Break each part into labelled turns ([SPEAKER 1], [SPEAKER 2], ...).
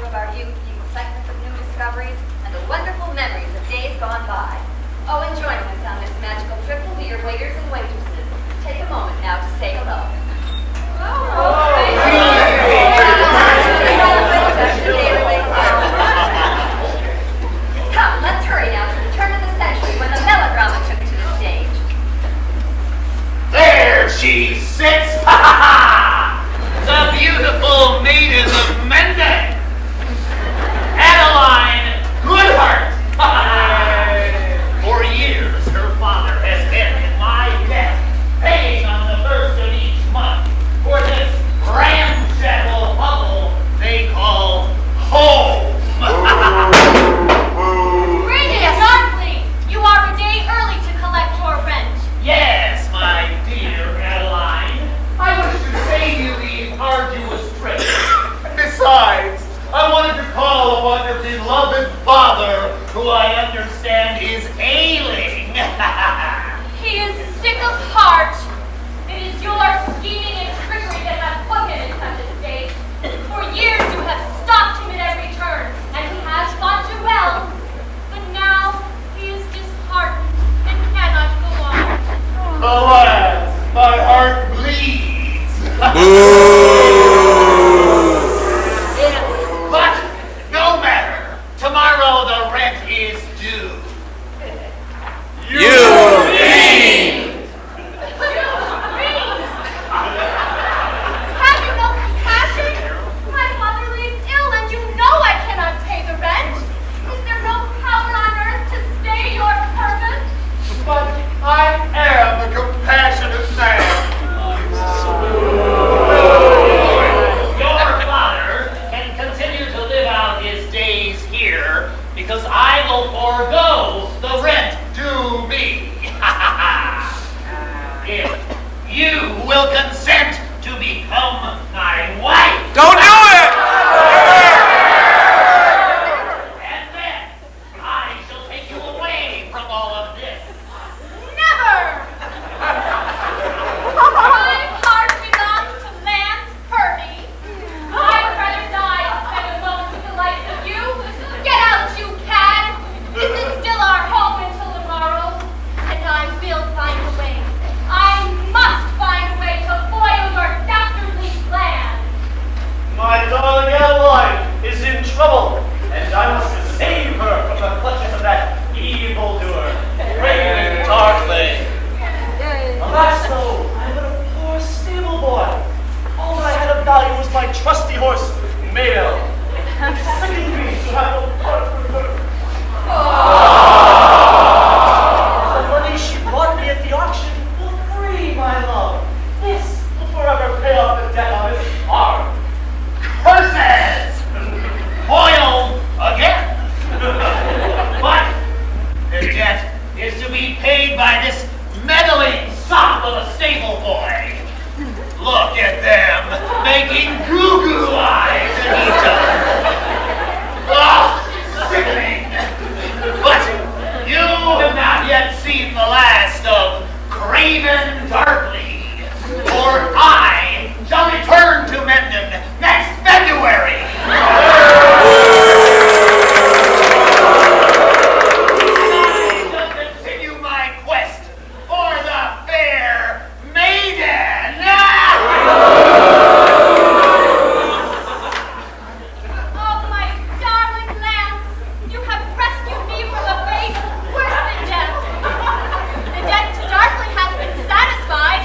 [SPEAKER 1] of our youth, the excitement of new discoveries, and the wonderful memories of days gone by. Oh, and joining us on this magical trip will be your waiters and waitresses. Take a moment now to say hello. Come, let's hurry now to the turn of the century when the melodrama took to the stage.
[SPEAKER 2] There she sits! The beautiful maiden of Menden! Adeline Goodhart! For years, her father has been in my debt, paying on the first of each month for this ramshackle hovel they call home.
[SPEAKER 3] Radius! Darkly! You are a day early to collect your rent.
[SPEAKER 2] Yes, my dear Adeline. I wish to save you the arduous trip. Besides, I wanted to call upon your beloved father, who I understand is ailing.
[SPEAKER 3] He is sick of heart. It is your scheming and trickery that has put him in such a state. For years you have stopped him at every turn, and he has fought you well. But now he is disheartened and cannot go on.
[SPEAKER 2] Alas, my heart bleeds. But no matter. Tomorrow the rent is due.
[SPEAKER 4] You fiend!
[SPEAKER 3] Have you no compassion? My father lays ill, and you know I cannot pay the rent. Is there no power on earth to stay your purpose?
[SPEAKER 2] But I am the compassionate man. Your father can continue to live out his days here because I will forego the rent due me. If you will consent to become my wife.
[SPEAKER 4] Don't do it!
[SPEAKER 2] And then I shall take you away from all of this.
[SPEAKER 3] Never! My heart belongs to Lance Purdy. I'd rather die than alone with the likes of you. Get out, you cad! This is still our home until tomorrow, and I will find a way. I must find a way to foil your dastardly plan.
[SPEAKER 2] My darling Adeline is in trouble, and I must save her from the clutches of that evildoer, Raven Tartley. Alas, though, I am but a poor stable boy. All that I had of value was my trusty horse, Mabel. It sickens me to have no part with her. The money she brought me at the auction will free my love. This will forever pay off the debt on his arm. Curses! Foiled again! But the debt is to be paid by this meddling sop of a stable boy. Look at them, making goo-goo eyes at each other. Oh, sickening! But you have not yet seen the last of Craven Dartley, or I shall return to Menden next February. I shall continue my quest for the fair maiden.
[SPEAKER 3] Oh, my darling Lance, you have rescued me from a fate worse than death. The debt to Darkly has been satisfied.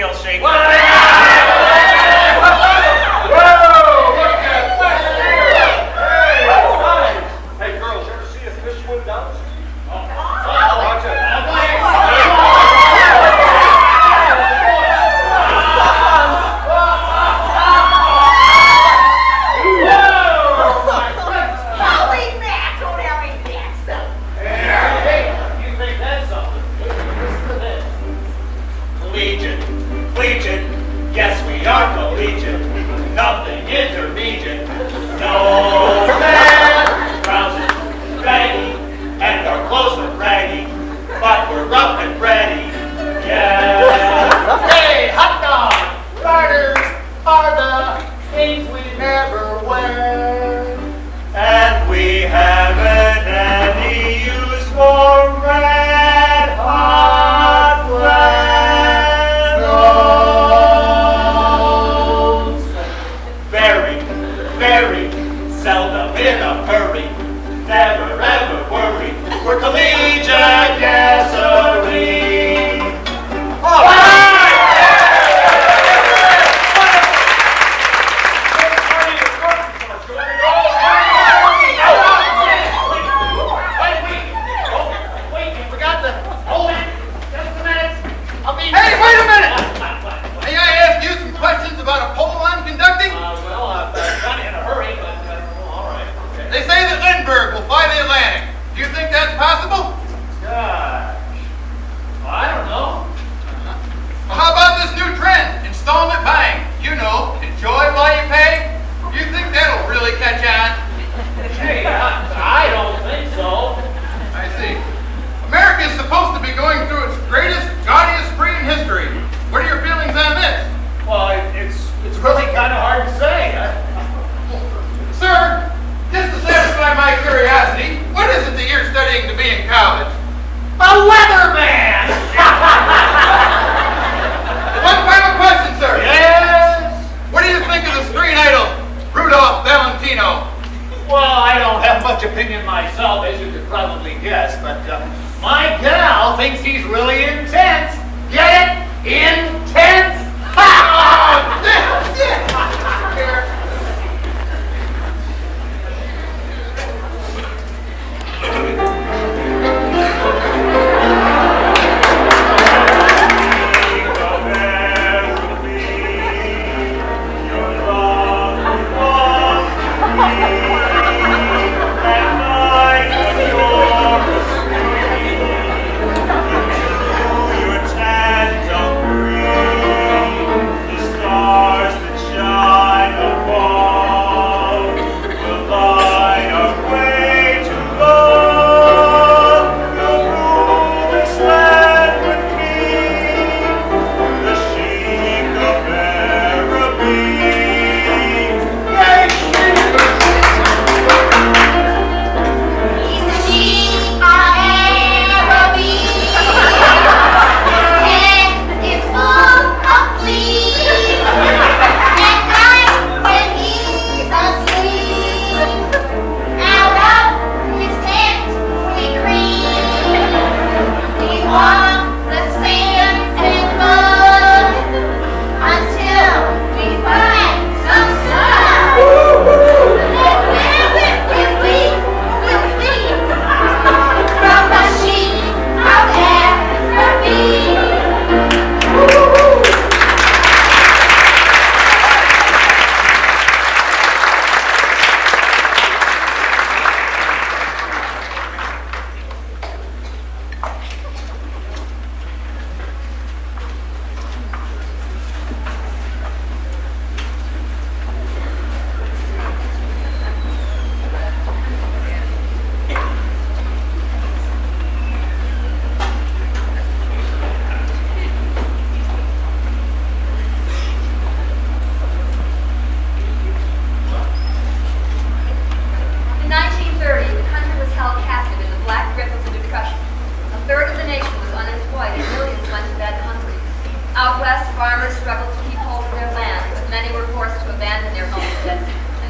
[SPEAKER 2] wheel shape.
[SPEAKER 5] Whoa, look at this. Hey, girls, you ever see a fish swim down the street? Watch it.
[SPEAKER 1] Holy mackerel, every Jackson!
[SPEAKER 2] Hey, you think that's something? Listen to this. Collegiate, collegiate, yes we are collegiate. Nothing intermediate. No man, trousers, baggy, and our clothes are raggy, but we're rough and ready. Yeah.
[SPEAKER 5] Hey, hot dog! Garters are the things we never wear.
[SPEAKER 2] And we haven't any use for red hot flannels. Very, very seldom in a hurry. Never ever worry. We're collegiate gasoline. All right.
[SPEAKER 5] Hey, wait a minute! May I ask you some questions about a poll I'm conducting?
[SPEAKER 2] I'm kind of in a hurry, but all right. Okay.
[SPEAKER 5] They say that Lindbergh will fly the Atlantic. Do you think that's possible?
[SPEAKER 2] Gosh. Well, I don't know.
[SPEAKER 5] Well, how about this new trend, installment buying? You know, enjoy while you pay. Do you think that'll really catch on?
[SPEAKER 2] Hey, I don't think so.
[SPEAKER 5] I see. America is supposed to be going through its greatest, gaudiest spree in history. What are your feelings on this?
[SPEAKER 2] Well, it's really kind of hard to say.
[SPEAKER 5] Sir, just to satisfy my curiosity, what is it that you're studying to be in college?
[SPEAKER 2] A weatherman!
[SPEAKER 5] One final question, sir.
[SPEAKER 2] Yes?
[SPEAKER 5] What do you think of the screen idol, Rudolph Valentino?
[SPEAKER 2] Well, I don't have much opinion myself, as you could probably guess, but my gal thinks he's really intense. Get it? Intense?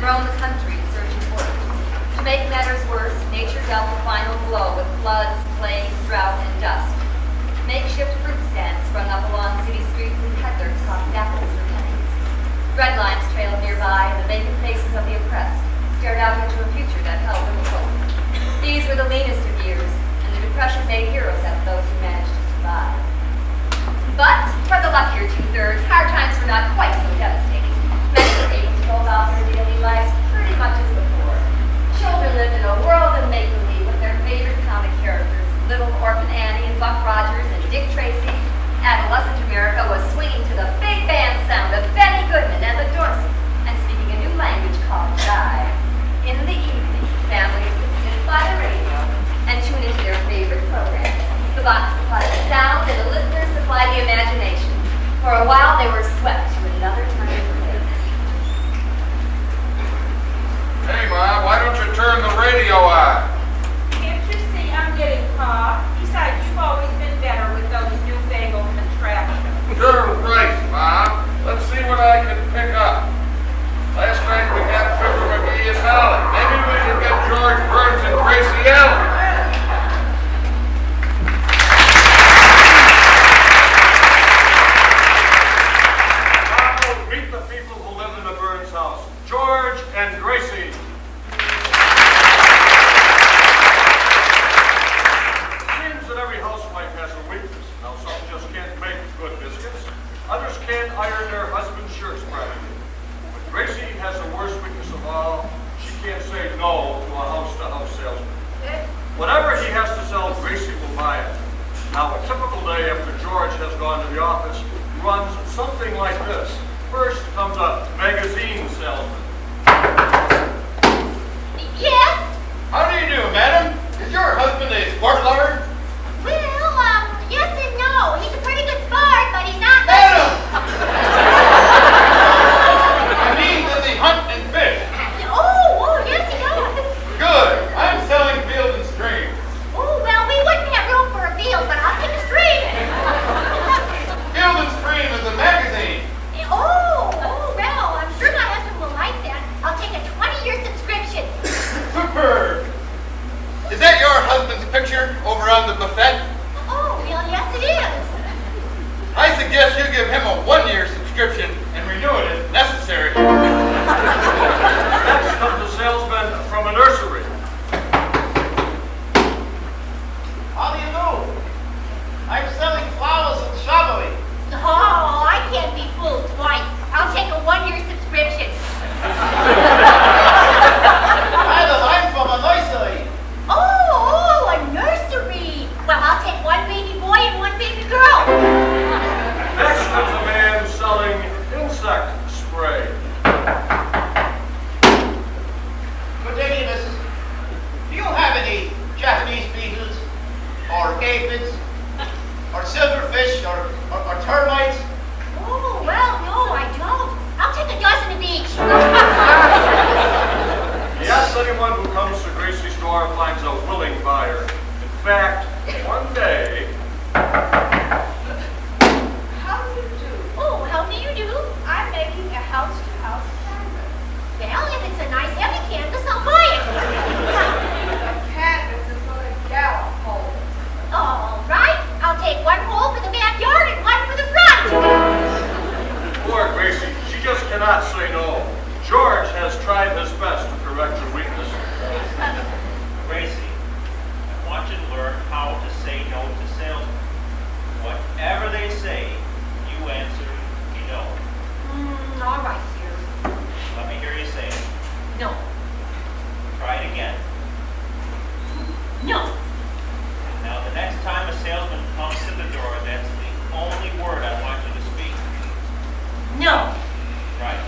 [SPEAKER 1] roam the country searching work. To make matters worse, nature dealt the final blow with floods, plagues, drought, and dust. Makeshift fruit stands sprung up along city streets and peddlers pocket apples for pennies. Red lines trailed nearby, and the vacant faces of the oppressed stared out into a future that held little hope. These were the leanest of years, and the Depression made heroes out of those who managed to survive. But for the luckier two-thirds, hard times were not quite so devastating. Many were able to go about their daily lives pretty much as before. Children lived in a world of make-believe with their favorite comic characters, Little Orphan Annie and Buck Rogers and Dick Tracy. Adolescent America was swinging to the big band sound of Benny Goodman and the Dorsets, and speaking a new language called jive. In the evening, families would sit by the radio and tune into their favorite programs. The box supplied the sound, and the listeners supplied the imagination. For a while, they were swept to another time and place.
[SPEAKER 5] Hey, Ma, why don't you turn the radio on?
[SPEAKER 6] Can't you see I'm getting caught? Besides, you've always been better with those newfangled contraptions.
[SPEAKER 5] You're right, Ma. Let's see what I can pick up. Last night we got Fibber McGee and Holly. Maybe we can get George Burns and Gracie Allen.
[SPEAKER 7] Now, meet the people who live in the Burns house. George and Gracie. Seems that every housewife has a weakness. Now, some just can't make good biscuits. Others can't iron their husband's shirts properly. But Gracie has the worst weakness of all. She can't say no to a house-to-house salesman. Whatever he has to sell, Gracie will buy it. Now, a typical day after George has gone to the office runs something like this. First comes a magazine salesman.
[SPEAKER 3] Yes?
[SPEAKER 5] How do you do, madam? Is your husband a sport lover?
[SPEAKER 3] Well, yes and no. He's a pretty good sport, but he's not.
[SPEAKER 5] Madam! I mean, does he hunt and fish?
[SPEAKER 3] Oh, yes he does.
[SPEAKER 5] Good. I'm selling Field and Stream.
[SPEAKER 3] Oh, well, we wouldn't have room for a field, but I'll take a stream.
[SPEAKER 5] Field and Stream is a magazine.
[SPEAKER 3] Oh, well, I'm sure my husband will like that. I'll take a 20-year subscription.
[SPEAKER 5] Superb. Is that your husband's picture over on the buffet?
[SPEAKER 3] Oh, well, yes it is.
[SPEAKER 5] I suggest you give him a 1-year subscription and renew it if necessary.
[SPEAKER 7] Next comes a salesman from a nursery.
[SPEAKER 2] How do you do? I'm selling flowers and shrubbery.
[SPEAKER 3] Oh, I can't be fooled twice. I'll take a 1-year subscription.
[SPEAKER 2] Madam, I'm from a nursery.
[SPEAKER 3] Oh, a nursery. Well, I'll take 1 baby boy and 1 baby girl.
[SPEAKER 7] Next comes a man selling insect spray.
[SPEAKER 2] Good day, missus. Do you have any Japanese beetles, or aphids, or silverfish, or termites?
[SPEAKER 3] Oh, well, no, I don't. I'll take a dozen of each.
[SPEAKER 7] Yes, anyone who comes to Gracie's store finds a willing buyer. In fact, one day,
[SPEAKER 6] How do you do?
[SPEAKER 3] Oh, how do you do?
[SPEAKER 6] I'm making a house-to-house canvas.
[SPEAKER 3] Well, if it's a nice heavy canvas, I'll buy it.
[SPEAKER 6] A canvas is what a gallop holds.
[SPEAKER 3] All right, I'll take 1 pole for the backyard and 1 for the front.
[SPEAKER 7] poor Gracie, she just cannot say no. George has tried his best to correct her weakness.
[SPEAKER 8] Gracie, I want you to learn how to say no to salesmen. Whatever they say, you answer, no.
[SPEAKER 3] All right, dear.
[SPEAKER 8] Let me hear you say it.
[SPEAKER 3] No.
[SPEAKER 8] Try it again.
[SPEAKER 3] No.
[SPEAKER 8] Now, the next time a salesman comes to the door, that's the only word I want you to speak.
[SPEAKER 3] No.
[SPEAKER 8] Right.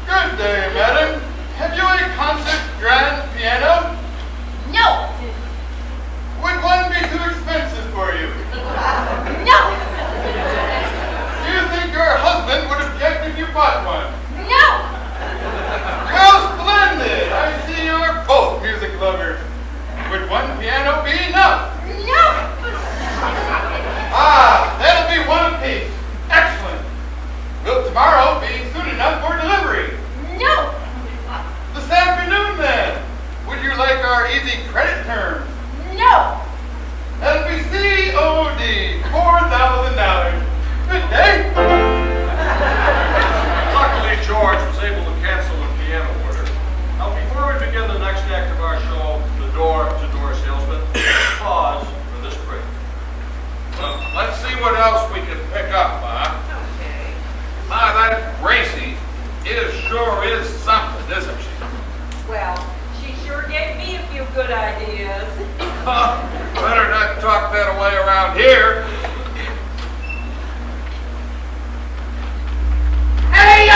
[SPEAKER 5] Good day, madam. Have you a concert grand piano?
[SPEAKER 3] No.
[SPEAKER 5] Would one be too expensive for you?
[SPEAKER 3] No.
[SPEAKER 5] Do you think your husband would object if you bought one?
[SPEAKER 3] No.
[SPEAKER 5] Well, splendid! I see you're both music lovers. Would one piano be enough?
[SPEAKER 3] No.
[SPEAKER 5] Ah, that'll be 1 apiece. Excellent. Will tomorrow be soon enough for delivery?
[SPEAKER 3] No.
[SPEAKER 5] This afternoon, then. Would you like our easy credit terms?
[SPEAKER 3] No.
[SPEAKER 5] That'll be COD. $34,000. Good day.
[SPEAKER 7] Luckily, George was able to cancel the piano order. Now, before we begin the next act of our show, the door-to-door salesman, pause for this break.
[SPEAKER 5] Well, let's see what else we can pick up, Ma.
[SPEAKER 6] Okay.
[SPEAKER 5] Ma, that Gracie sure is something, isn't she?
[SPEAKER 6] Well, she sure gave me a few good ideas.
[SPEAKER 5] Better not talk that away around here.
[SPEAKER 2] Hey,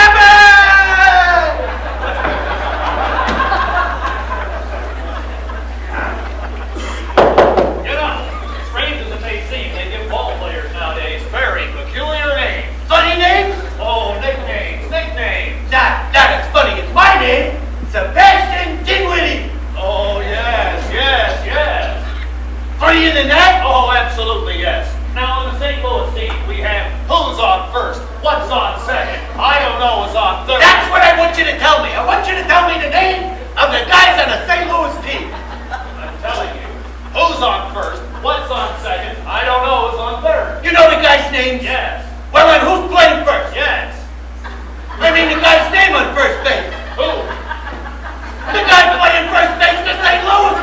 [SPEAKER 9] You know, strange as it may seem, they give ball players nowadays very peculiar names.
[SPEAKER 2] Funny name?
[SPEAKER 9] Oh, nicknames, nicknames.
[SPEAKER 2] That is funny. It's my name, Sebastian Dinwiddie.
[SPEAKER 9] Oh, yes, yes, yes.
[SPEAKER 2] Funnier than that?
[SPEAKER 9] Oh, absolutely, yes. Now, in the St. Louis team, we have who's on first, what's on second, I don't know who's on third.
[SPEAKER 2] That's what I want you to tell me. I want you to tell me the name of the guys on the St. Louis team.
[SPEAKER 9] I'm telling you, who's on first, what's on second, I don't know who's on third.
[SPEAKER 2] You know the guys' names?
[SPEAKER 9] Yes,
[SPEAKER 2] Well, then who's playing first?
[SPEAKER 9] yes.
[SPEAKER 2] I mean the guy's name on first base.
[SPEAKER 9] Who?
[SPEAKER 2] The guy playing first base for St. Louis.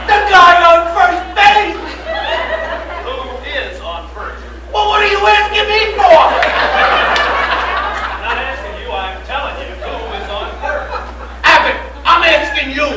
[SPEAKER 2] The guy on first base.
[SPEAKER 9] Who is on first?
[SPEAKER 2] Well, what are you asking me for?
[SPEAKER 9] I'm not asking you, I'm telling you who is on third.
[SPEAKER 2] Abbott, I'm asking you.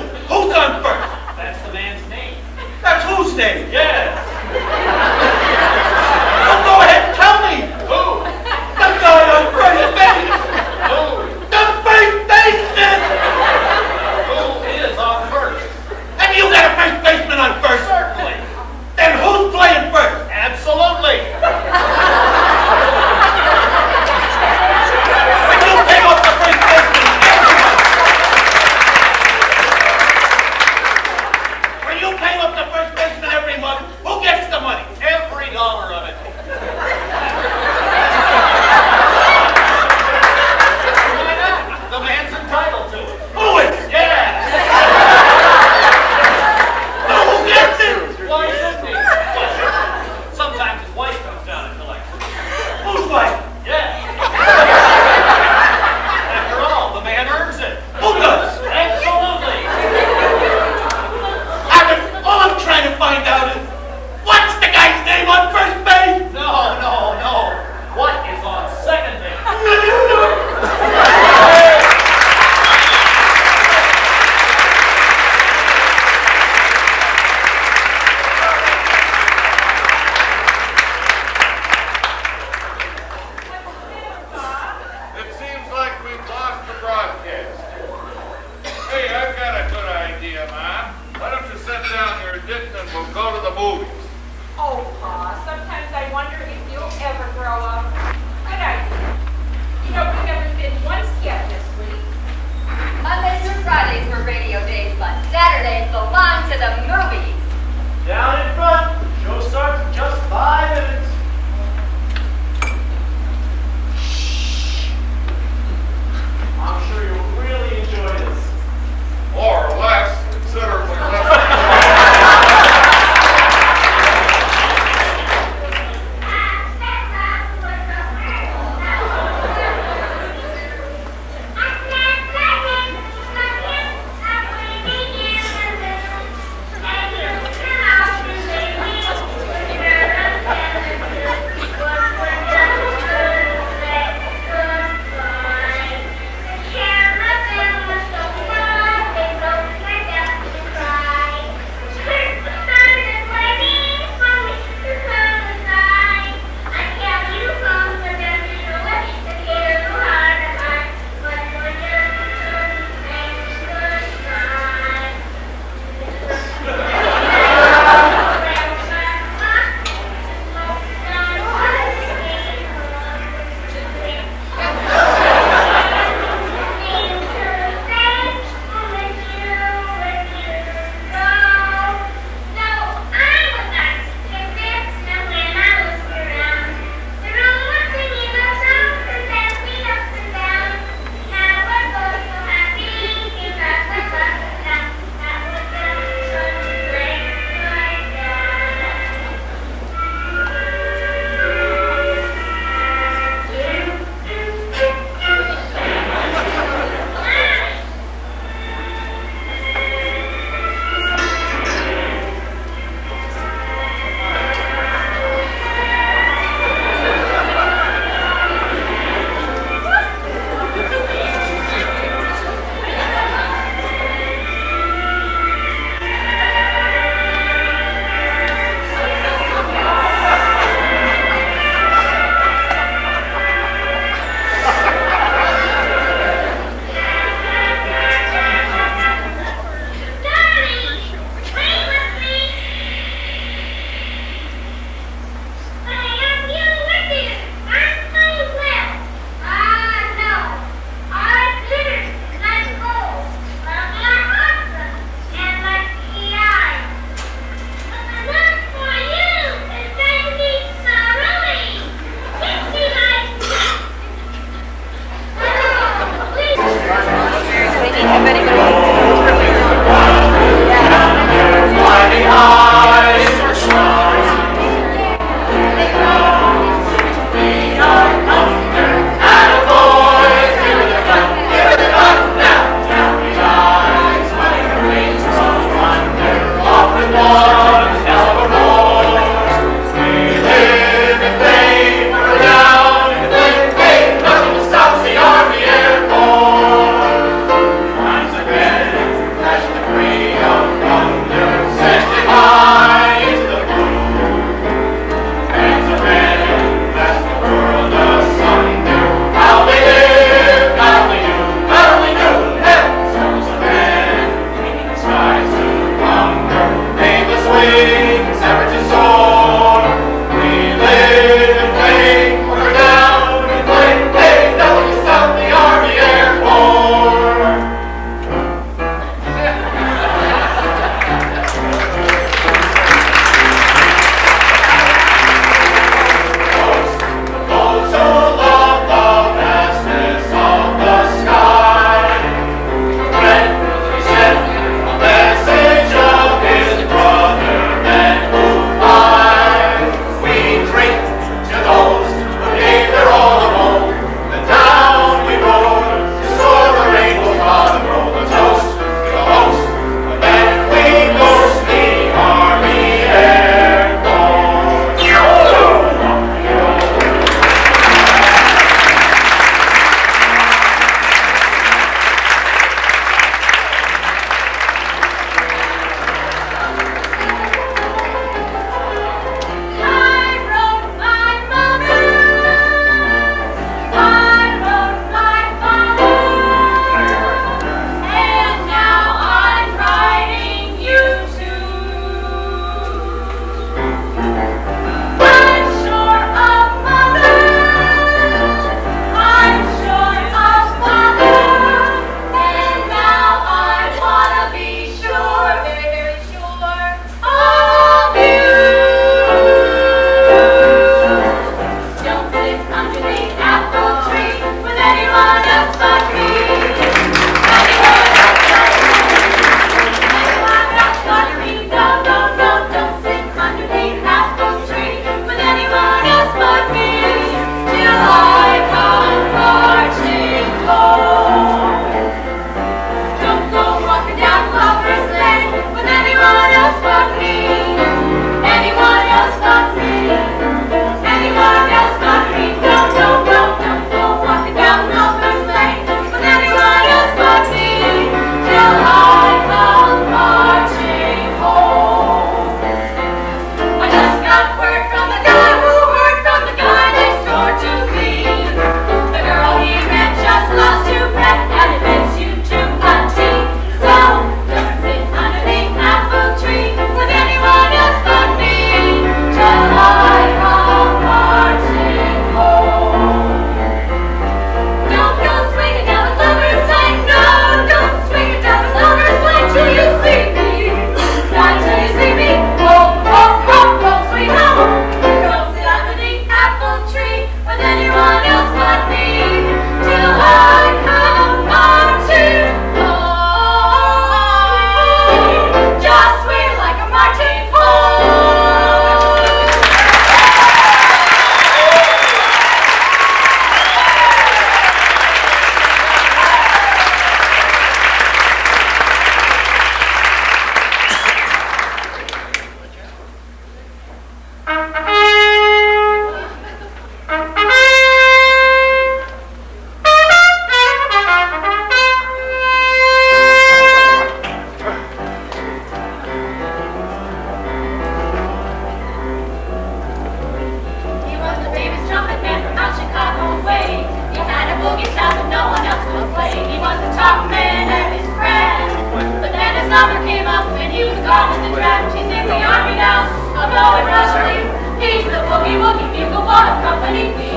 [SPEAKER 3] came up and he was gone with the draft. He's in the army now, I'll go and rush him. He's the boogie woogie bugle boy of Company B.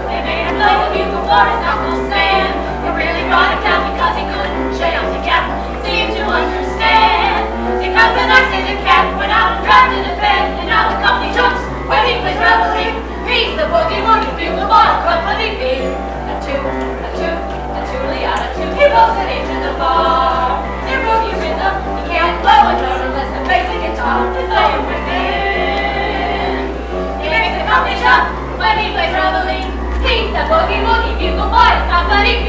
[SPEAKER 3] They made him play the bugle for his Uncle Sam. They really brought him down because he couldn't jail the gap. Seemed to understand. Because the next day the cat went out and drafted a bed. And now the company jumps when he plays reveille. He's the boogie woogie bugle boy of Company B. A two-liata two. He blows it into the bar. In boogie rhythm, he can't blow a note unless the basic guitar is playing with him. He makes the company jump when he plays reveille. He's the boogie woogie bugle boy of Company B.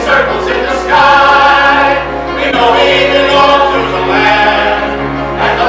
[SPEAKER 5] Circles in the sky, we go even on to the land, and the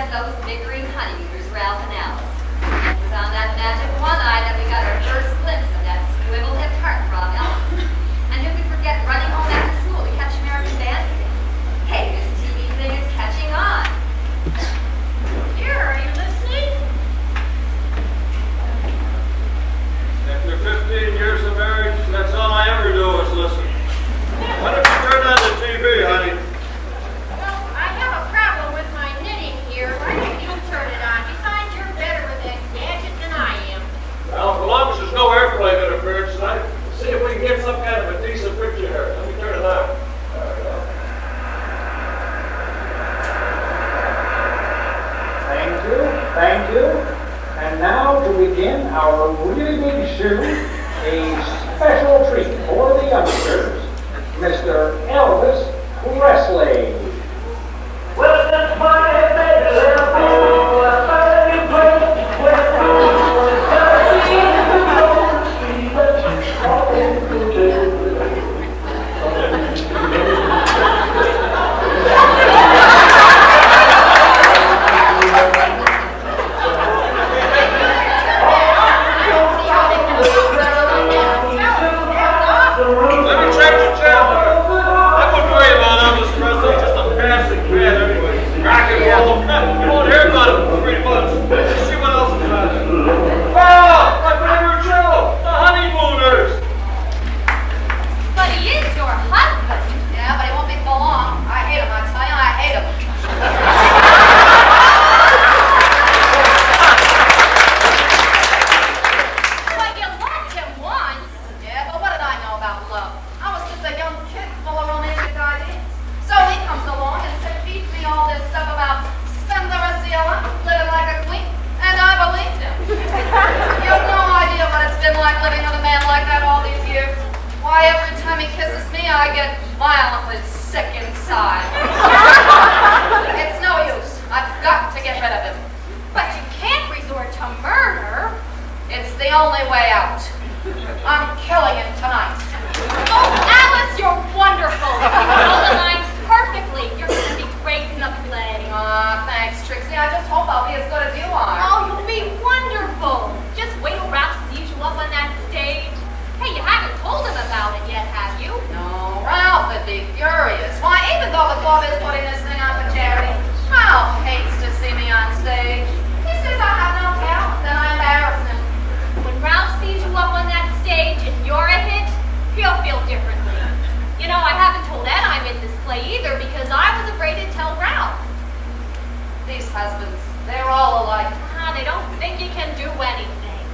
[SPEAKER 1] met those bickering honeymooners, Ralph and Alice. It was on that magic one eye that we got our first glimpse of that swivel-hipped heartthrob Alice. And who could forget running home after school to catch American dancing? Hey, this TV thing is catching on.
[SPEAKER 3] Here, are you listening?
[SPEAKER 7] After 15 years of marriage, that's all I ever do is listen. Why don't you turn on the TV, honey?
[SPEAKER 3] Well, I have a problem with my knitting here. Why don't you turn it on? Besides, you're better with that gadget than I am.
[SPEAKER 7] Well, as long as there's no airplane interference tonight, see if we can get some kind of a decent picture here. Let me turn it on. There we go.
[SPEAKER 10] Thank you. And now to begin our really big show, a special treat for the youngsters, Mr. Elvis Presley.
[SPEAKER 2] Well, since my baby left me, I found a new place
[SPEAKER 7] Let me check the channel. I wouldn't worry about Elvis Presley, just a passing fad anyway. Rock and roll. You won't hear about it for 3 months. Let's see what else is on it. Wow! My favorite show, The Honeymooners.
[SPEAKER 1] But he is your husband.
[SPEAKER 3] Yeah, but it won't be for long. I hate him, I tell you, I hate him. But you loved him once. Yeah, but what did I know about love? I was just a young kid full of romantic ideas. So he comes along and feeds me all this stuff about spend the rest of your life living like a queen, and I believed him. You have no idea what it's been like living with a man like that all these years. Why, every time he kisses me, I get violently sick inside. It's no use. I've got to get rid of him. But you can't resort to murder. It's the only way out. I'm killing him tonight. Oh, Alice, you're wonderful. You know the lines perfectly. You're going to be great in the play. Thanks, Trixie. I just hope I'll be as good as you are. Oh, you'll be wonderful. Just wait till Ralph sees you up on that stage. Hey, you haven't told him about it yet, have you? No, Ralph would be furious. Why, even though the club is putting this thing on for charity, Ralph hates to see me on stage. He says I have no talent, and I embarrass him. When Ralph sees you up on that stage and you're a hit, he'll feel differently. You know, I haven't told Ed I'm in this play either because I was afraid to tell Ralph. These husbands, they're all alike. They don't think you can do anything.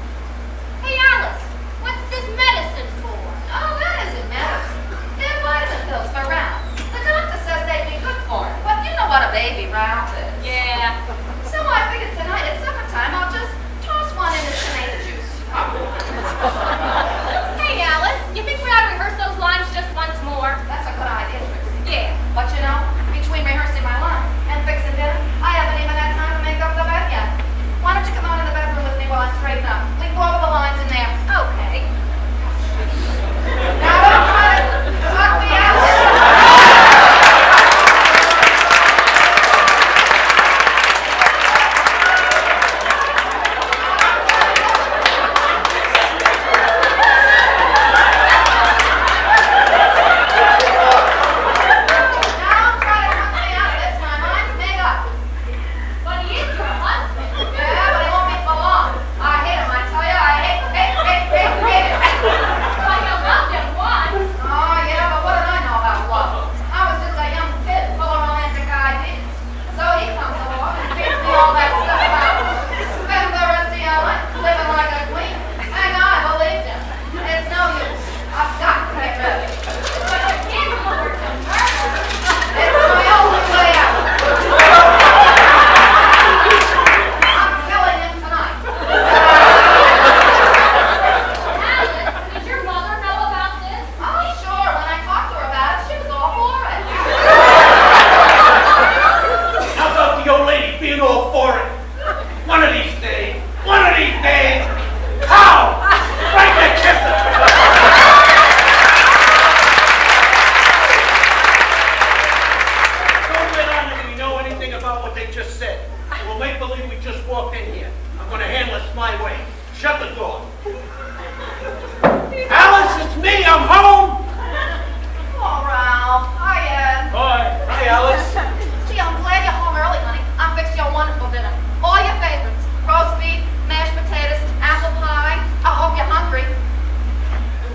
[SPEAKER 3] Hey, Alice. What's this medicine for? Oh, that isn't medicine. They're vitamin pills for Ralph. The doctor says they'd be good for him. But you know what a baby Ralph is. Yeah. So I figured tonight at supper time I'll just toss one in his tomato juice. Hey, Alice, you think we ought to rehearse those lines just once more? That's a good idea, Trixie. Yeah. But you know, between rehearsing my lines and fixing dinner, I haven't even had time to make up the bed yet. Why don't you come on in the bedroom with me while I straighten up? We can go over the lines in there. Okay. Now don't try to talk me out.
[SPEAKER 2] just said. We'll make believe we just walked in here. I'm gonna handle this my way. Shut the door. Alice, it's me. I'm home.
[SPEAKER 3] Oh, Ralph. Hi, Ed.
[SPEAKER 9] Hi.
[SPEAKER 2] Hi, Alice.
[SPEAKER 3] Gee, I'm glad you're home early, honey. I fixed you a wonderful dinner. All your favorites. Roast beef, mashed potatoes, apple pie. I hope you're hungry.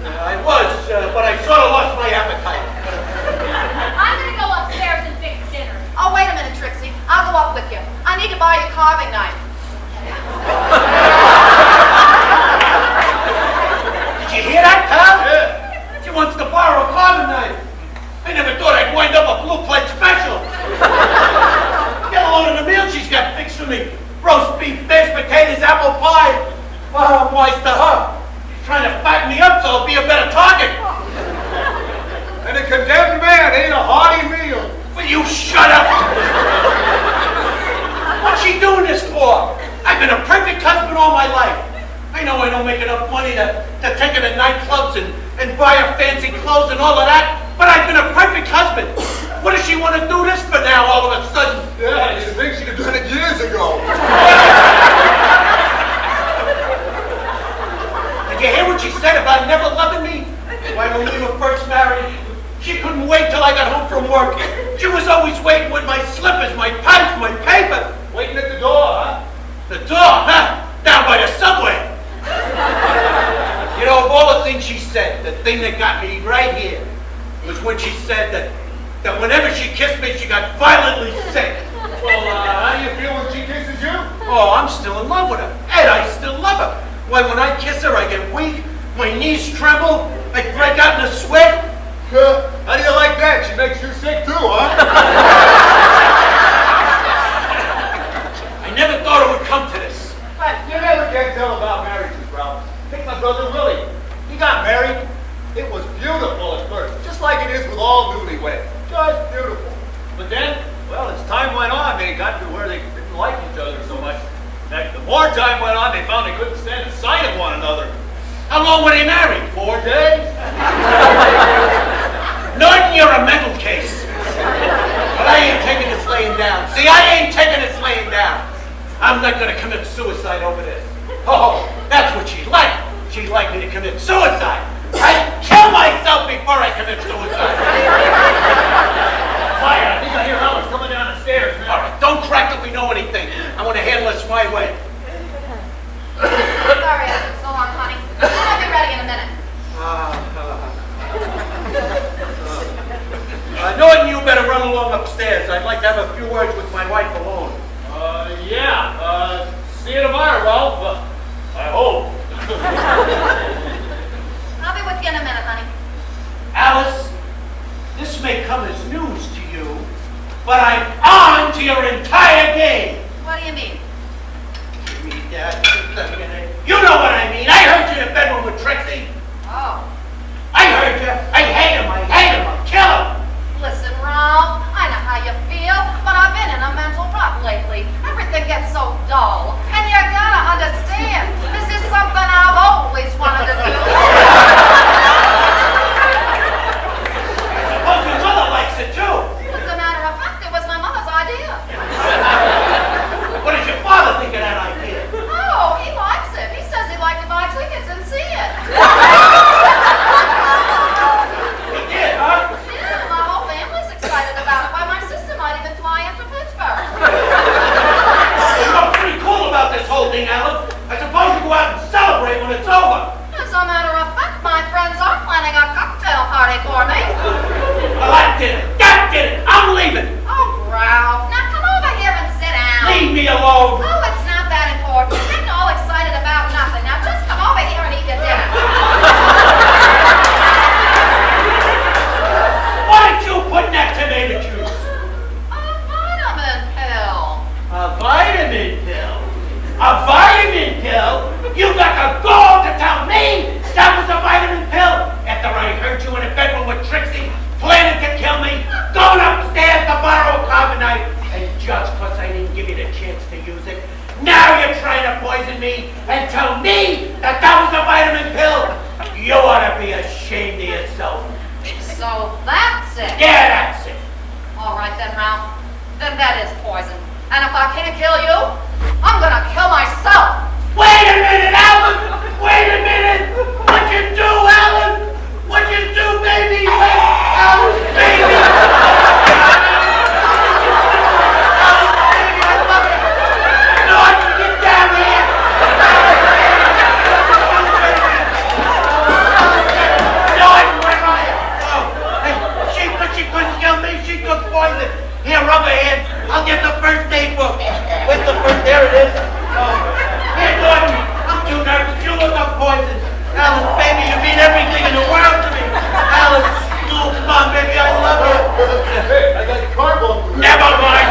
[SPEAKER 2] I was, but I sort of lost my appetite.
[SPEAKER 3] I'm gonna go upstairs and fix dinner. Oh, wait a minute, Trixie. I'll go up with you. I need to buy you a carving knife.
[SPEAKER 2] Did you hear that, pal?
[SPEAKER 7] Yeah.
[SPEAKER 2] She wants to borrow a carving knife. I never thought I'd wind up a blue plate special. Get a load of the meal she's got fixed for me. Roast beef, mashed potatoes, apple pie. Oh, I'm wise to her. She's trying to fatten me up so I'll be a better target.
[SPEAKER 7] And a condemned man ain't a hearty meal.
[SPEAKER 2] Will you shut up? What's she doing this for? I've been a perfect husband all my life. I know I don't make enough money to take her to nightclubs and buy her fancy clothes and all of that, but I've been a perfect husband. What does she want to do this for now all of a sudden?
[SPEAKER 7] Yeah, you think she could have done it years ago.
[SPEAKER 2] Did you hear what she said about never loving me? Why, when we were first married, she couldn't wait till I got home from work. She was always waiting with my slippers, my pants, my paper.
[SPEAKER 7] Waiting at the door, huh?
[SPEAKER 2] The door, huh? Down by the subway. You know, of all the things she said, the thing that got me right here was when she said that whenever she kissed me, she got violently sick.
[SPEAKER 7] Well, how do you feel when she kisses you?
[SPEAKER 2] Oh, I'm still in love with her. Ed, I still love her. Why, when I kiss her, I get weak, my knees tremble, I break out in a sweat.
[SPEAKER 7] How do you like that? She makes you sick too, huh?
[SPEAKER 2] I never thought it would come to this.
[SPEAKER 7] But you never can tell about marriages, Ralph. Take my brother Willie. He got married. It was beautiful at first, just like it is with all newlyweds. Just beautiful. But then, well, as time went on, they got to where they didn't like each other so much. That the more time went on, they found they couldn't stand the sight of one another.
[SPEAKER 2] How long were they married?
[SPEAKER 7] 4 days.
[SPEAKER 2] Norton, you're a mental case. But I ain't taking this laying down. See, I ain't taking this laying down. I'm not going to commit suicide over this. Oh, that's what she'd like. She'd like me to commit suicide. I'd kill myself before I commit suicide.
[SPEAKER 9] Quiet, I think I hear Alice coming down the stairs now.
[SPEAKER 2] All right, don't crack that we know anything. I want to handle this my way.
[SPEAKER 3] Sorry, I took so long, honey. I'll be ready in a minute.
[SPEAKER 2] Norton, you better run along upstairs. I'd like to have a few words with my wife alone.
[SPEAKER 9] Yeah. See you tomorrow, Ralph. I hope.
[SPEAKER 3] I'll be with you in a minute, honey.
[SPEAKER 2] Alice, this may come as news to you, but I'm on to your entire game.
[SPEAKER 3] What do you mean?
[SPEAKER 2] Give me that. You know what I mean. I heard you in the bedroom with Trixie.
[SPEAKER 3] Oh.
[SPEAKER 2] I heard you. I hate him. I'll kill him.
[SPEAKER 3] Listen, Ralph, I know how you feel, but I've been in a mental rut lately. Everything gets so dull. And you gotta understand, this is something I've always wanted to do.
[SPEAKER 2] I suppose your mother likes it too.
[SPEAKER 3] As a matter of fact, it was my mother's idea.
[SPEAKER 2] What did your father think of that idea?
[SPEAKER 3] Oh, he likes it. He says he'd like to buy tickets and see it.
[SPEAKER 2] He did, huh?
[SPEAKER 3] Yeah, my whole family's excited about it. Why, my sister might even fly into Pittsburgh.
[SPEAKER 2] You know pretty cool about this whole thing, Alice. I suppose you go out and celebrate when it's over.
[SPEAKER 3] As a matter of fact, my friends are planning a cocktail party for me.
[SPEAKER 2] Well, I did it. That did it. I'm leaving.
[SPEAKER 3] Oh, Ralph, now come over here and sit down.
[SPEAKER 2] Leave me alone.
[SPEAKER 3] Oh, it's not that important. You're getting all excited about nothing. Now just come over here and eat your dinner.
[SPEAKER 2] Why did you put in that tomato juice?
[SPEAKER 3] A vitamin pill.
[SPEAKER 2] A vitamin pill? A vitamin pill? You got the gall to tell me that was a vitamin pill after I heard you in a bedroom with Trixie planning to kill me, going upstairs to borrow a carving knife, and just because I didn't give you the chance to use it, now you're trying to poison me and tell me that was a vitamin pill? You ought to be ashamed of yourself.
[SPEAKER 3] So that's it.
[SPEAKER 2] Yeah, that's it.
[SPEAKER 3] All right then, Ralph. Then that is poison.
[SPEAKER 6] And if I can't kill you, I'm gonna kill myself.
[SPEAKER 2] Wait a minute, Alan! Wait a minute! What'd you do, Alan? What'd you do, baby? Alan, baby! Alan, baby, I love you! Norton, get down here! Norton, where are you? Oh, hey, she couldn't kill me. She took poison. Here, rub her hand. I'll get the first aid book. Where's the first? There it is. Oh. Here, Norton. I'm too nervous. You look up poison. Alice, baby, you mean everything in the world to me. Alice, oh, come on, baby, I love you.
[SPEAKER 7] Hey, I got your cardboard.
[SPEAKER 2] Never mind.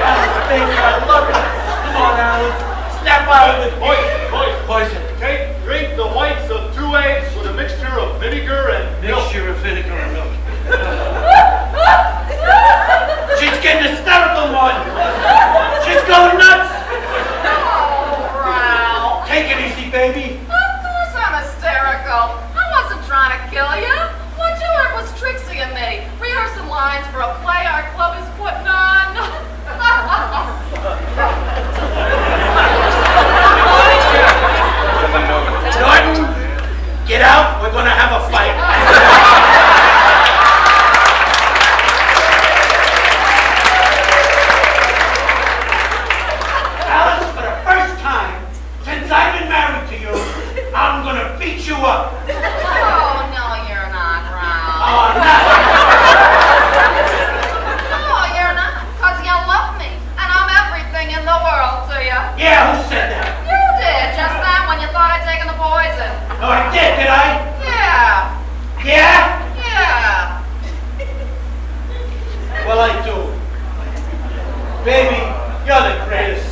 [SPEAKER 2] Alice, baby, I love you. Come on, Alice. Snap out of it. Poison.
[SPEAKER 7] Drink the whites of 2 eggs with a mixture of vinegar and milk.
[SPEAKER 2] Mixture of vinegar and milk. She's getting hysterical, Martin. She's going nuts.
[SPEAKER 6] Oh, Ralph.
[SPEAKER 2] Take it easy, baby.
[SPEAKER 6] Of course I'm hysterical. I wasn't trying to kill you. What you heard was Trixie and me rehearsing lines for a play our club is putting on.
[SPEAKER 2] Norton, get out. We're going to have a fight. Alice, for the first time since I've been married to you, I'm going to beat you up.
[SPEAKER 6] Oh, no, you're not, Ralph.
[SPEAKER 2] Oh, no.
[SPEAKER 6] No, you're not. Because you love me. And I'm everything in the world to you.
[SPEAKER 2] Yeah, who said that?
[SPEAKER 6] You did just then when you thought I'd taken the poison.
[SPEAKER 2] Oh, I did I?
[SPEAKER 6] Yeah.
[SPEAKER 2] Yeah?
[SPEAKER 6] Yeah.
[SPEAKER 2] Well, I do. Baby, you're the greatest.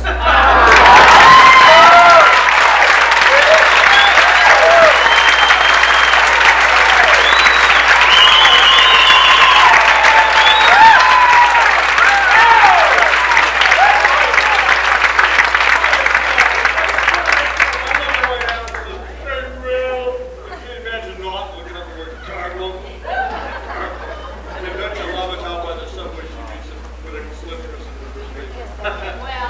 [SPEAKER 6] Well,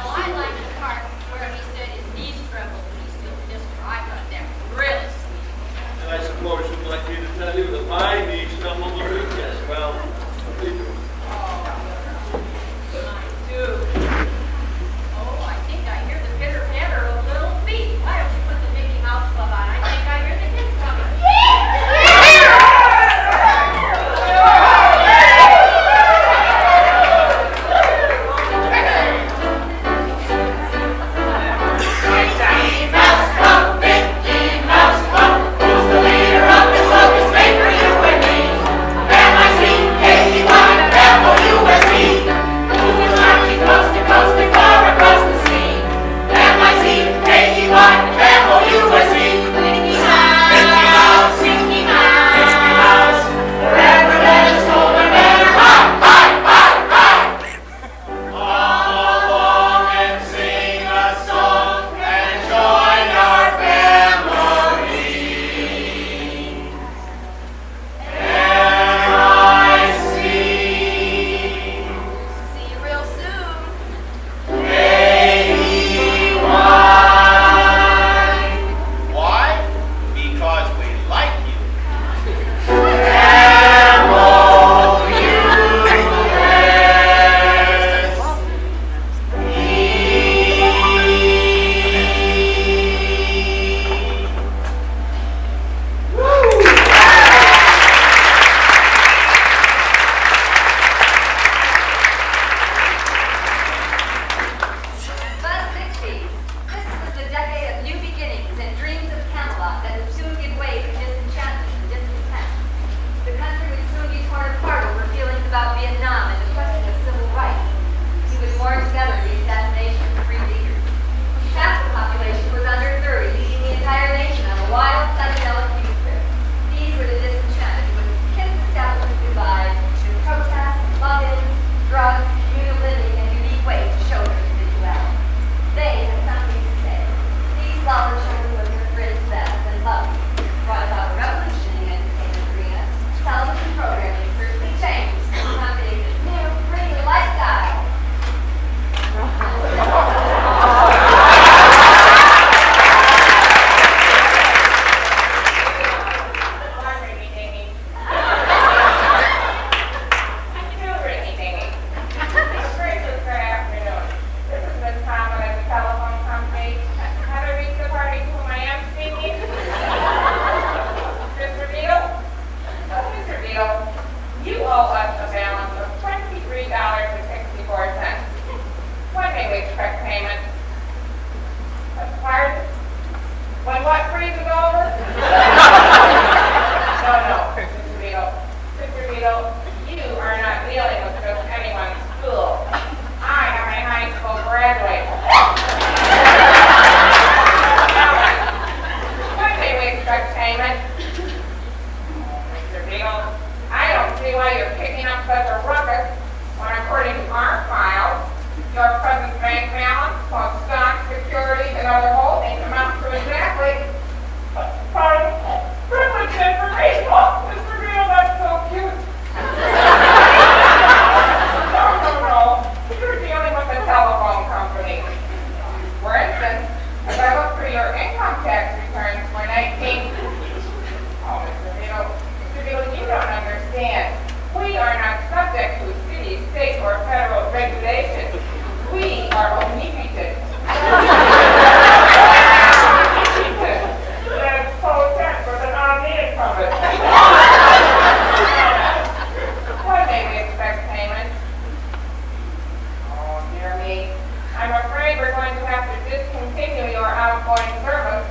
[SPEAKER 6] regulations. We are omnipotent. That's potent with an omnipotent. When may we expect payment? Oh, dear me. I'm afraid we're going to have to discontinue your outgoing service,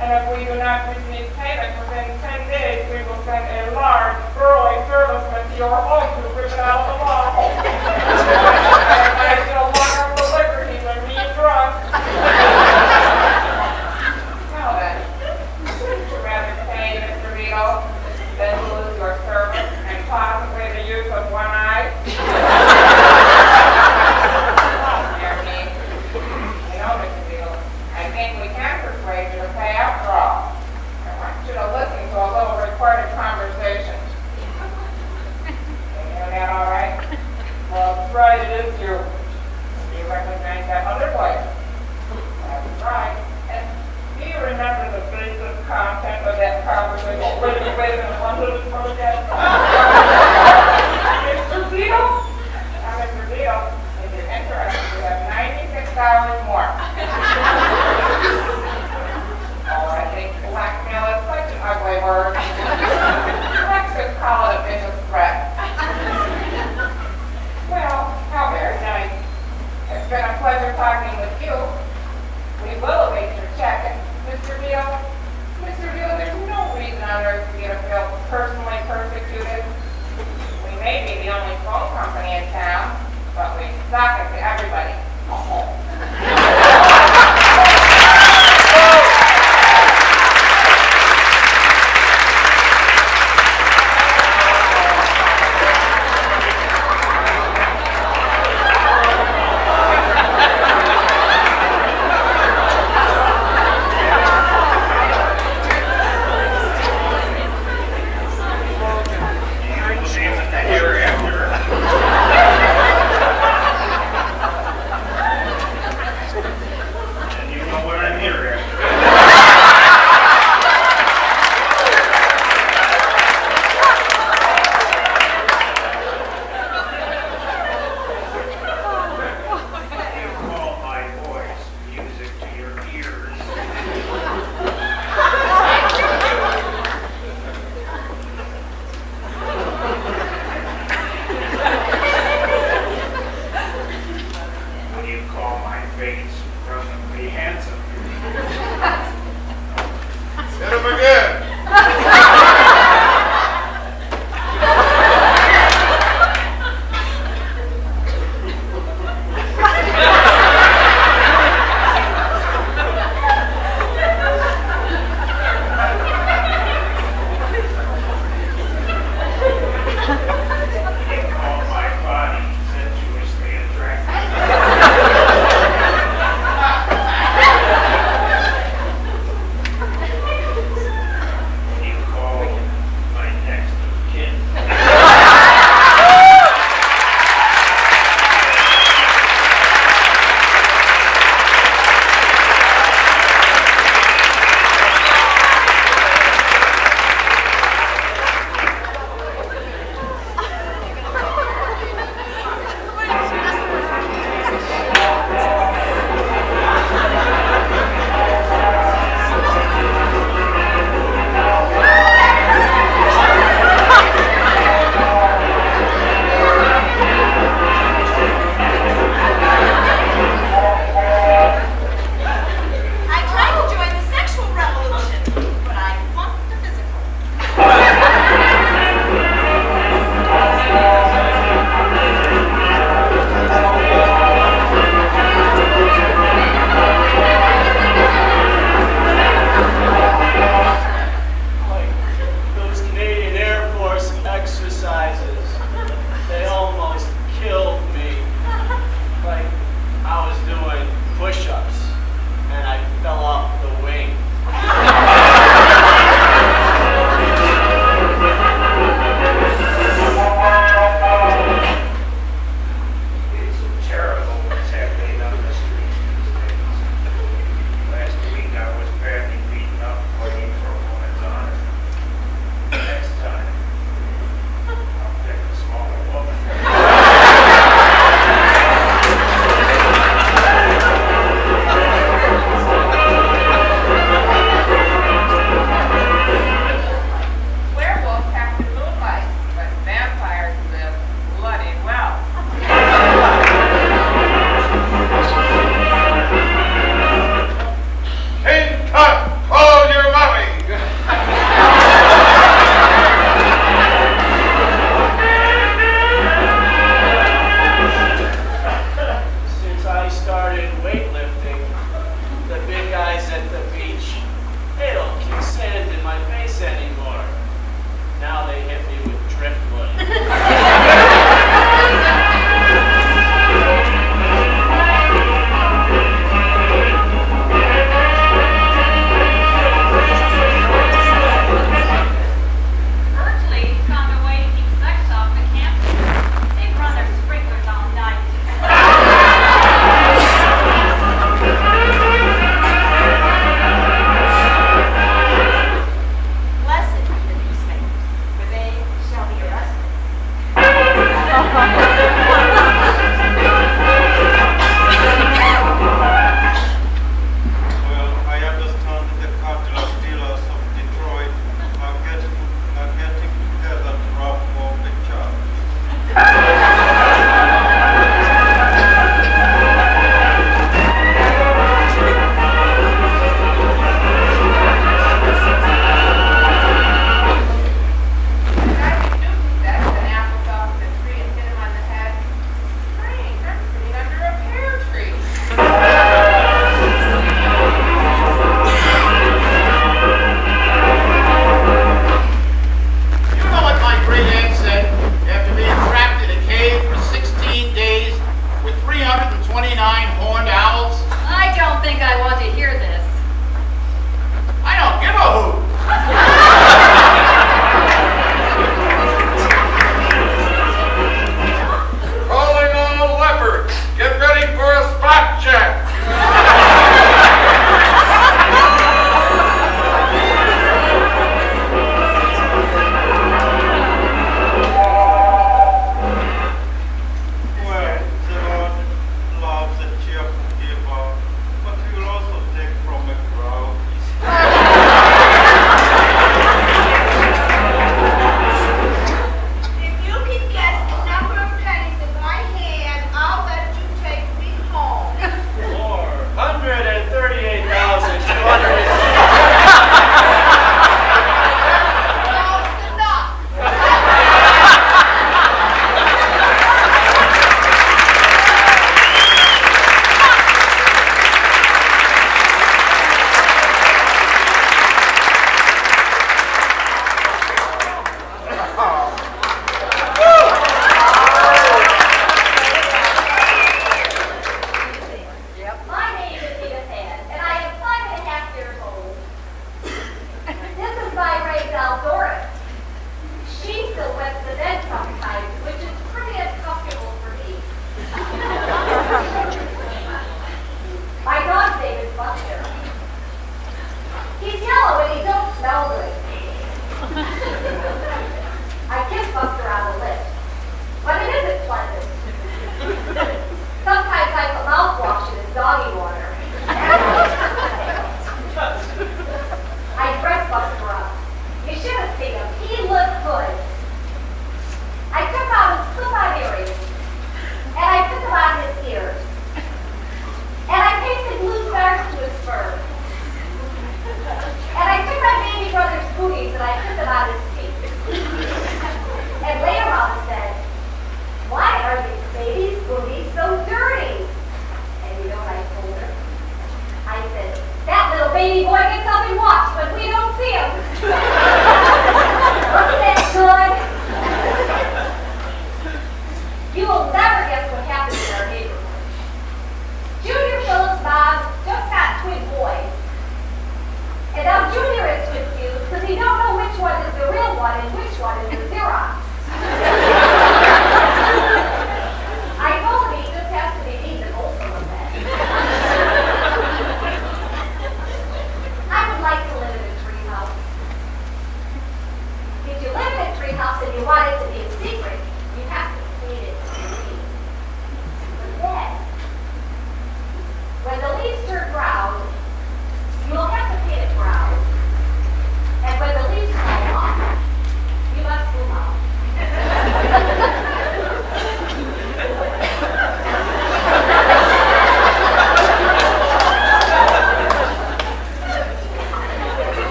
[SPEAKER 6] and if we do not receive payment within 10 days, we will send a large, burly serviceman to your home to rip it out of the wall. I shall lock up the liquor dealer, me drunk. Now then, would you rather pay, Mr. Beadle, than lose your service and possibly the use of one eye? Dear me. You know, Mr. Beadle, I think we can persuade you to pay after all. I want you to listen to a little recorded conversation. You hear that all right? Well, that's right, it is you. Do you recognize that other voice? That's right. And do you remember the basic content of that conversation? Wait a minute, one little from again. Mr. Beadle? Now, Mr. Beadle, if you're interested, you have $96 more. Oh, I think blackmail is such an ugly word. Let's just call it a vicious threat. Well, how very nice. It's been a pleasure talking with you. We will await your check. Mr. Beale, there's no reason on earth for you to feel personally persecuted. We may be the only phone company in town, but we suck it to everybody.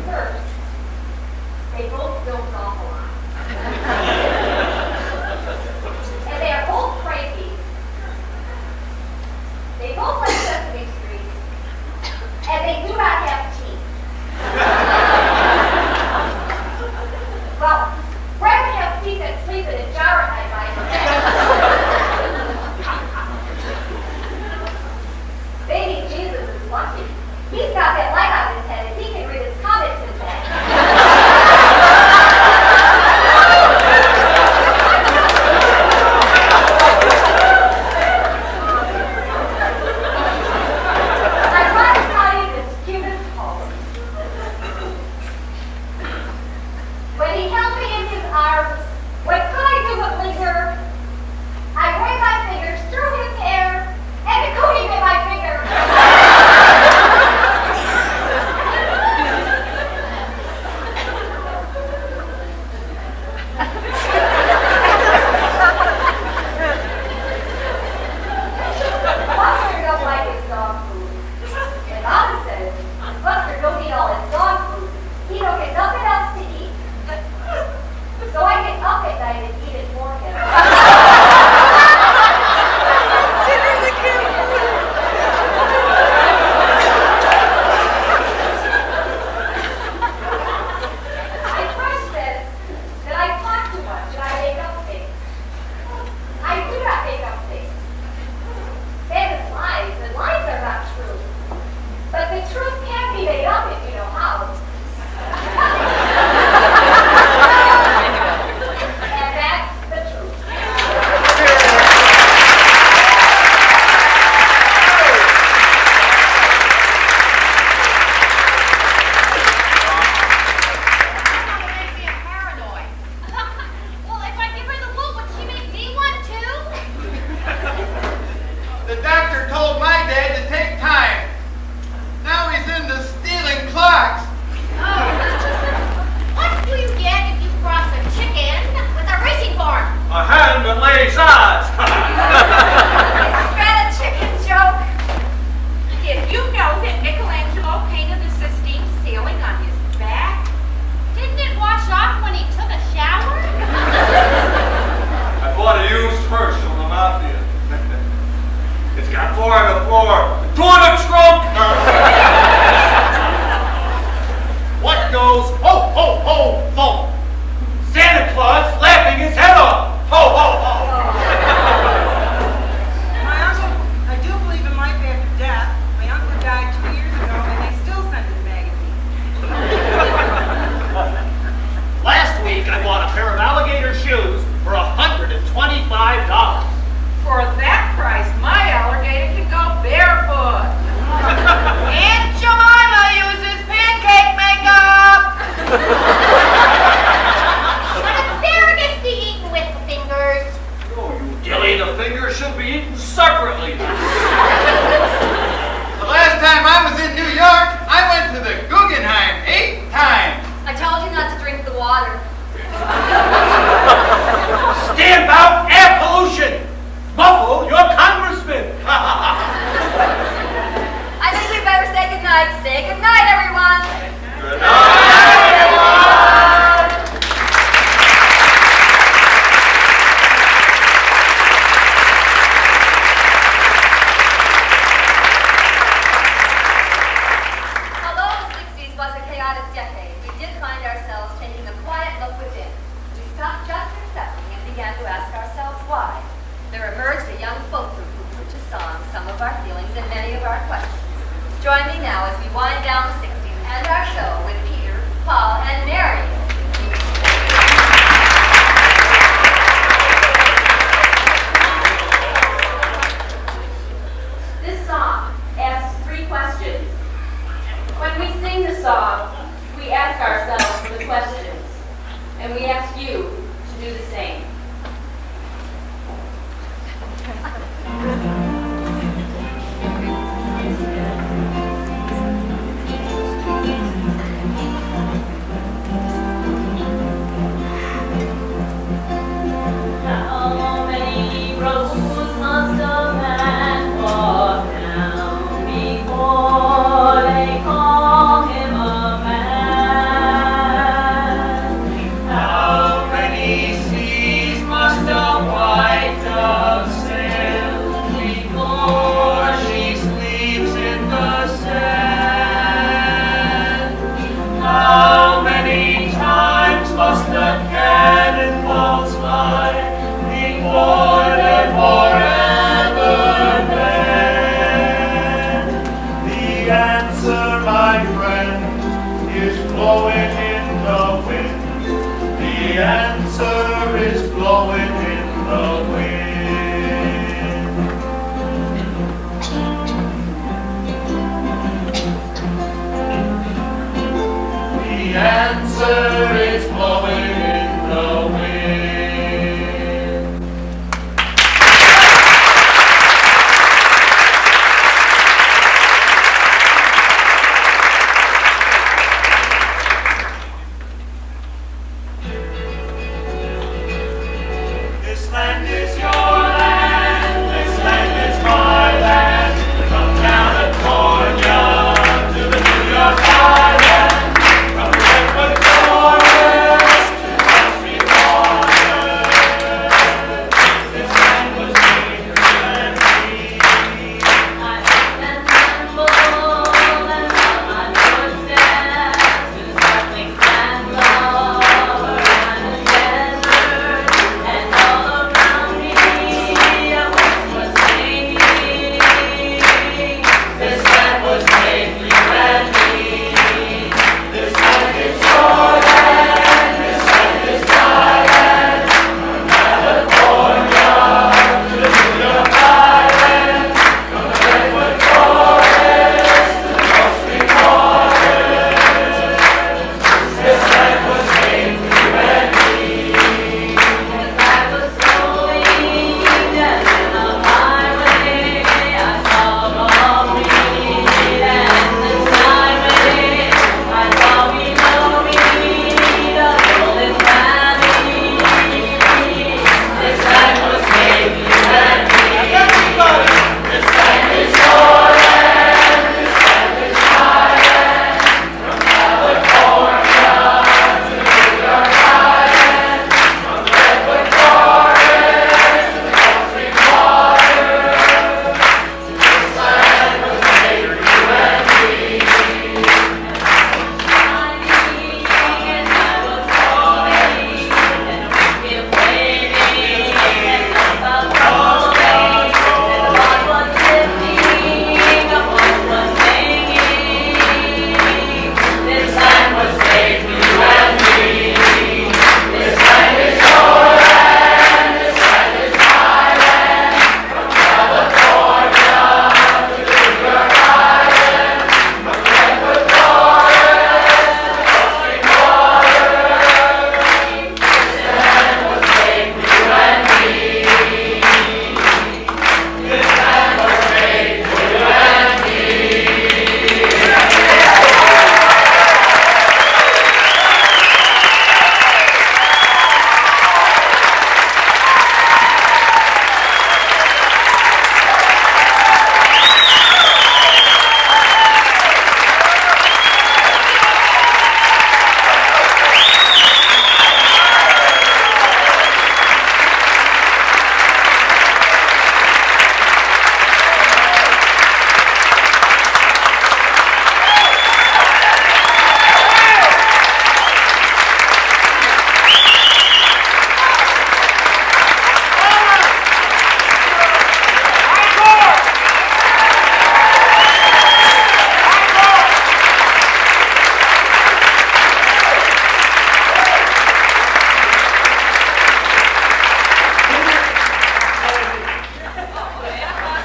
[SPEAKER 3] First, they both built an awful lot. And they are both cranky. They both like Sesame Street. And they do not have teeth. Well, rather than have teeth and sleep in a jar at night, I suggest. Baby Jesus is lucky. He's got that light on his head and he can read his comics in bed. I want to tell you this cutest poem. When he held me in his arms, what could I do but linger? I ran my fingers through his hair, and the cootie bit my finger. Buster don't like his dog food. And Mama says, Buster don't eat all his dog food. He don't get nothing else to eat. So I get up at night and eat it for him. My crush says that I talk too much and I make up things. I do not make up things. That is lies, and lies are not true. But the truth can be made up if you know how. And that's the truth.
[SPEAKER 6] Makes me paranoid.
[SPEAKER 3] Well, if I give her the look, would she make me one too?
[SPEAKER 4] The doctor told my dad to take time. Now he's into stealing clocks.
[SPEAKER 3] What do you get if you cross a chicken with a racing barn?
[SPEAKER 9] A hand that lays eyes.
[SPEAKER 3] Is that a chicken joke?
[SPEAKER 6] Did you know that Michelangelo painted the Sistine ceiling on his back?
[SPEAKER 3] Didn't it wash off when he took a shower?
[SPEAKER 7] I bought a used hearse from the mafia. It's got 4 on the floor, 2 on the trunk.
[SPEAKER 9] What goes ho, ho, ho, thump? Santa Claus laughing his head off. Ho, ho, ho.
[SPEAKER 11] My uncle, I do believe in life after death. My uncle died 2 years ago and they still send his magazine.
[SPEAKER 9] Last week I bought a pair of alligator shoes for $125.
[SPEAKER 6] For that price, my alligator can go barefoot. Aunt Jemima uses pancake makeup.
[SPEAKER 3] Should asparagus be eaten with the fingers?
[SPEAKER 9] Oh, you dilly, the fingers should be eaten separately.
[SPEAKER 4] The last time I was in New York, I went to the Guggenheim 8 times.
[SPEAKER 1] I told you not to drink the water.
[SPEAKER 9] Stamp out air pollution. Muffle your congressman.
[SPEAKER 1] I think we better say goodnight. Say goodnight, everyone.
[SPEAKER 7] Good night.
[SPEAKER 1] Although the 60s was a chaotic decade, we did find ourselves taking a quiet look within. We stopped just accepting and began to ask ourselves why. There emerged a young folk group who put to song some of our feelings and many of our questions. Join me now as we wind down the 60s and our show with Peter, Paul, and Mary.
[SPEAKER 6] This song asks 3 questions. When we sing the song, we ask ourselves the questions, and we ask you to do the same.
[SPEAKER 3] How many roads must a man walk down before they call him a
[SPEAKER 12] is blowing in the wind. The answer is blowing in the wind. The answer is blowing in the wind. This land is your land, this land is my land, from California to the New York Island, from the Redwood Forest to the Sweet Water. This land was made for you and me.
[SPEAKER 3] I live and tremble and love my footsteps to the sparkling sand lower and the desert, and all around me a voice was singing.
[SPEAKER 12] This land was made for you and me. This land is your land, this land is my land, from California to the New York Island, from the Redwood Forest to the Gulf Stream waters. This land was made for you and me.
[SPEAKER 3] As I was going down the highway, I saw all green, and this highway I saw below me the golden valley.
[SPEAKER 12] This land was made for you and me. This land is your land, this land is my land, from California to the New York Island, from the Redwood Forest to the Gulf Stream waters. This land was made for you and me.
[SPEAKER 3] And I was falling, and we kept waiting, and I felt rolling, and the ball was lifting, a voice was singing. This land was made for you and me.
[SPEAKER 12] This land is your land, this land is my land, from California to the New York Island, from the Redwood Forest to the Gulf Stream waters. This land was made for you and me. This land was made for you and me.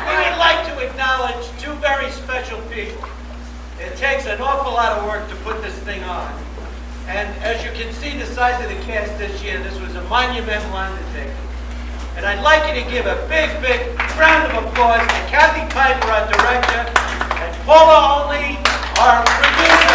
[SPEAKER 2] We would like to acknowledge two very special people. It takes an awful lot of work to put this thing on. And as you can see the size of the cast this year, this was a monumental undertaking. And I'd like you to give a big, big round of applause to Kathy Piper, our director, and Paula Only, our producer.